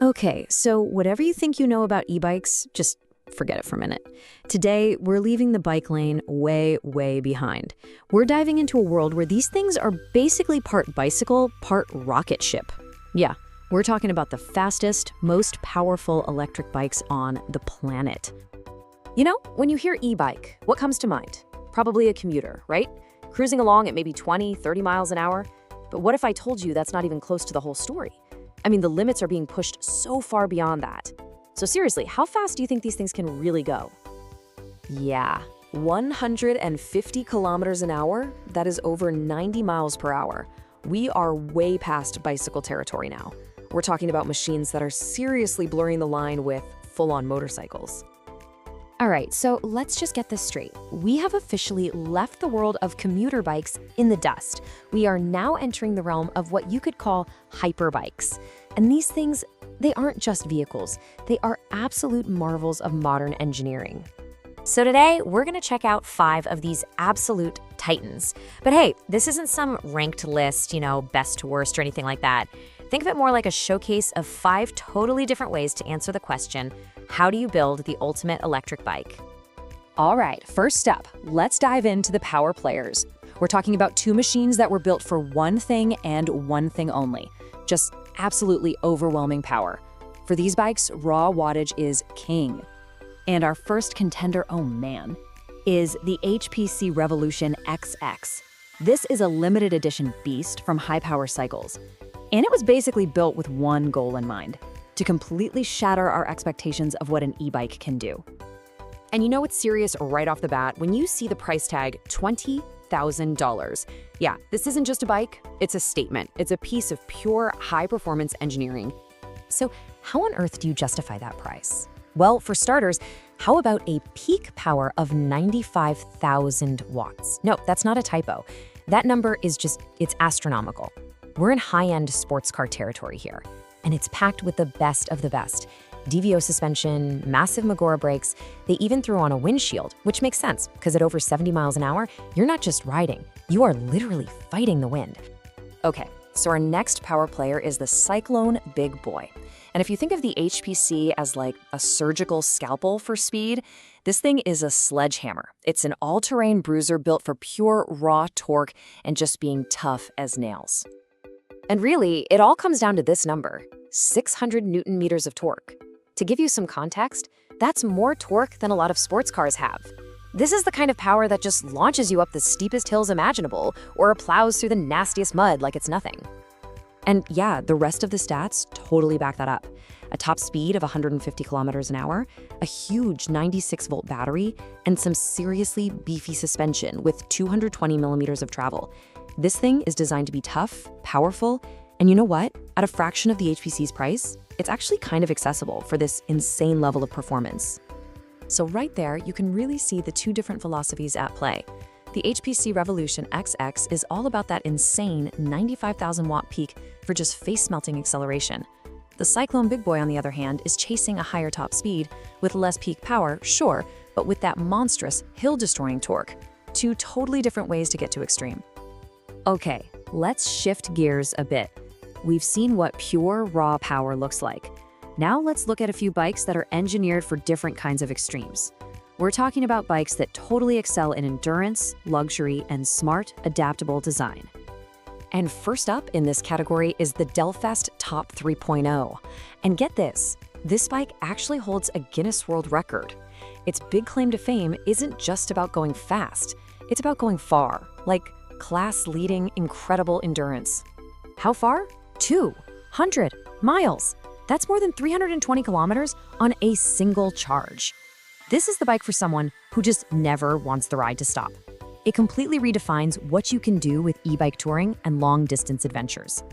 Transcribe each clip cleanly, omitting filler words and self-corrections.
Okay, so whatever you think you know about e-bikes, just forget it for a minute. Today, we're leaving the bike lane way, way behind. We're diving into a world where these things are basically part bicycle, part rocket ship. Yeah, we're talking about the fastest, most powerful electric bikes on the planet. You know, when you hear e-bike, what comes to mind? Probably a commuter, right? Cruising along at maybe 20, 30 miles an hour. But what if I told you that's not even close to the whole story? I mean, the limits are being pushed so far beyond that. So seriously, how fast do you think these things can really go? Yeah, 150 kilometers an hour? That is over 90 miles per hour. We are way past bicycle territory now. We're talking about machines that are seriously blurring the line with full-on motorcycles. All right, so let's just get this straight. We have officially left the world of commuter bikes in the dust. We are now entering the realm of what you could call hyperbikes. And these things, they aren't just vehicles. They are absolute marvels of modern engineering. So today, we're gonna check out 5 of these absolute titans. But hey, this isn't some ranked list, best to worst or anything like that. Think of it more like a showcase of 5 totally different ways to answer the question, how do you build the ultimate electric bike? All right, first up, let's dive into the power players. We're talking about 2 machines that were built for one thing and one thing only. Just absolutely overwhelming power. For these bikes, raw wattage is king. And our first contender, oh man, is the HPC Revolution XX. This is a limited edition beast from High Power Cycles. And it was basically built with one goal in mind, to completely shatter our expectations of what an e-bike can do. And you know it's serious right off the bat when you see the price tag, $20,000. Yeah, this isn't just a bike, it's a statement. It's a piece of pure high-performance engineering. So how on earth do you justify that price? Well, for starters, how about a peak power of 95,000 watts? No, that's not a typo. That number is it's astronomical. We're in high-end sports car territory here, and it's packed with the best of the best. DVO suspension, massive Magora brakes, they even threw on a windshield, which makes sense, because at over 70 miles an hour, you're not just riding, you are literally fighting the wind. Okay, so our next power player is the Cyclone Big Boy. And if you think of the HPC as like a surgical scalpel for speed, this thing is a sledgehammer. It's an all-terrain bruiser built for pure raw torque and just being tough as nails. And really, it all comes down to this number, 600 Newton meters of torque. To give you some context, that's more torque than a lot of sports cars have. This is the kind of power that just launches you up the steepest hills imaginable or plows through the nastiest mud like it's nothing. And yeah, the rest of the stats totally back that up. A top speed of 150 kilometers an hour, a huge 96-volt battery, and some seriously beefy suspension with 220 millimeters of travel. This thing is designed to be tough, powerful, and you know what? At a fraction of the HPC's price, it's actually kind of accessible for this insane level of performance. So right there, you can really see the 2 different philosophies at play. The HPC Revolution XX is all about that insane 95,000 watt peak for just face-melting acceleration. The Cyclone Big Boy, on the other hand, is chasing a higher top speed with less peak power, sure, but with that monstrous, hill-destroying torque. 2 totally different ways to get to extreme. Okay, let's shift gears a bit. We've seen what pure raw power looks like. Now let's look at a few bikes that are engineered for different kinds of extremes. We're talking about bikes that totally excel in endurance, luxury, and smart, adaptable design. And first up in this category is the Delfast Top 3.0. And get this bike actually holds a Guinness World Record. Its big claim to fame isn't just about going fast, it's about going far, like class-leading, incredible endurance. How far? 200 miles. That's more than 320 kilometers on a single charge. This is the bike for someone who just never wants the ride to stop. It completely redefines what you can do with e-bike touring and long-distance adventures.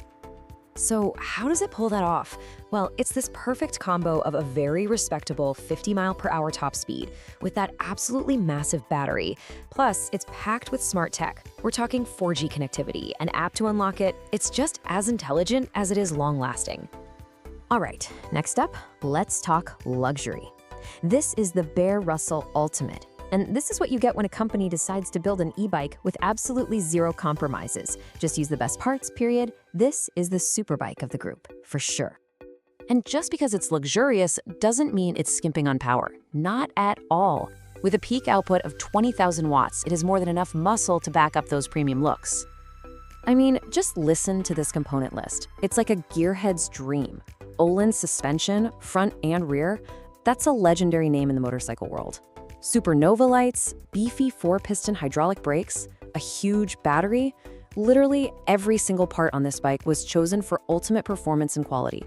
So how does it pull that off? Well, it's this perfect combo of a very respectable 50 mile per hour top speed with that absolutely massive battery. Plus, it's packed with smart tech. We're talking 4G connectivity, an app to unlock it. It's just as intelligent as it is long-lasting. All right, next up, let's talk luxury. This is the Bear Russell Ultimate. And this is what you get when a company decides to build an e-bike with absolutely zero compromises. Just use the best parts, period. This is the superbike of the group, for sure. And just because it's luxurious doesn't mean it's skimping on power. Not at all. With a peak output of 20,000 watts, it has more than enough muscle to back up those premium looks. I mean, just listen to this component list. It's like a gearhead's dream. Olin suspension, front and rear, that's a legendary name in the motorcycle world. Supernova lights, beefy 4-piston hydraulic brakes, a huge battery. Literally every single part on this bike was chosen for ultimate performance and quality.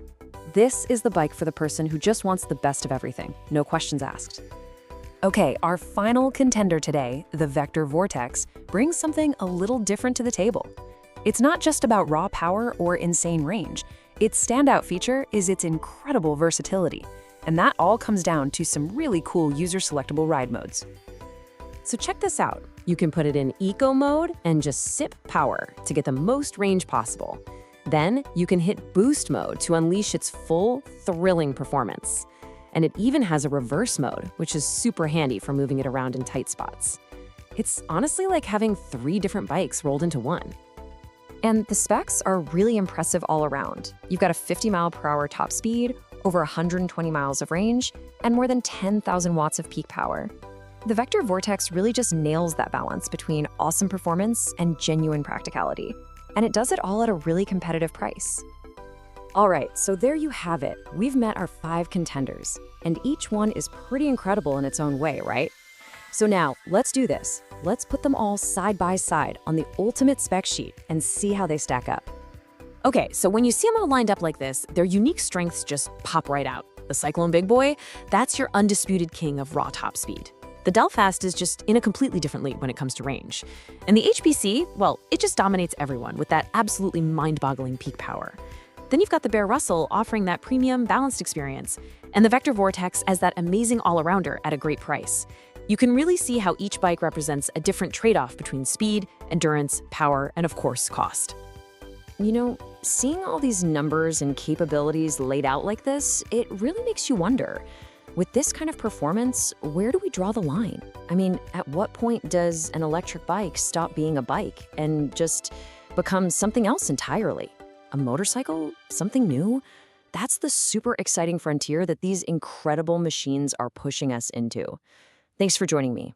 This is the bike for the person who just wants the best of everything, no questions asked. Okay, our final contender today, the Vector Vortex, brings something a little different to the table. It's not just about raw power or insane range. Its standout feature is its incredible versatility, and that all comes down to some really cool user-selectable ride modes. So check this out. You can put it in eco mode and just sip power to get the most range possible. Then you can hit boost mode to unleash its full, thrilling performance. And it even has a reverse mode, which is super handy for moving it around in tight spots. It's honestly like having 3 different bikes rolled into one. And the specs are really impressive all around. You've got a 50-mile-per-hour top speed, over 120 miles of range, and more than 10,000 watts of peak power. The Vector Vortex really just nails that balance between awesome performance and genuine practicality. And it does it all at a really competitive price. All right, so there you have it. We've met our 5 contenders, and each one is pretty incredible in its own way, right? So now, let's do this. Let's put them all side by side on the ultimate spec sheet and see how they stack up. Okay, so when you see them all lined up like this, their unique strengths just pop right out. The Cyclone Big Boy, that's your undisputed king of raw top speed. The Delfast is just in a completely different league when it comes to range. And the HPC, well, it just dominates everyone with that absolutely mind-boggling peak power. Then you've got the Bear Russell offering that premium, balanced experience, and the Vector Vortex as that amazing all-arounder at a great price. You can really see how each bike represents a different trade-off between speed, endurance, power, and of course, cost. You know, seeing all these numbers and capabilities laid out like this, it really makes you wonder. With this kind of performance, where do we draw the line? I mean, at what point does an electric bike stop being a bike and just become something else entirely? A motorcycle? Something new? That's the super exciting frontier that these incredible machines are pushing us into. Thanks for joining me.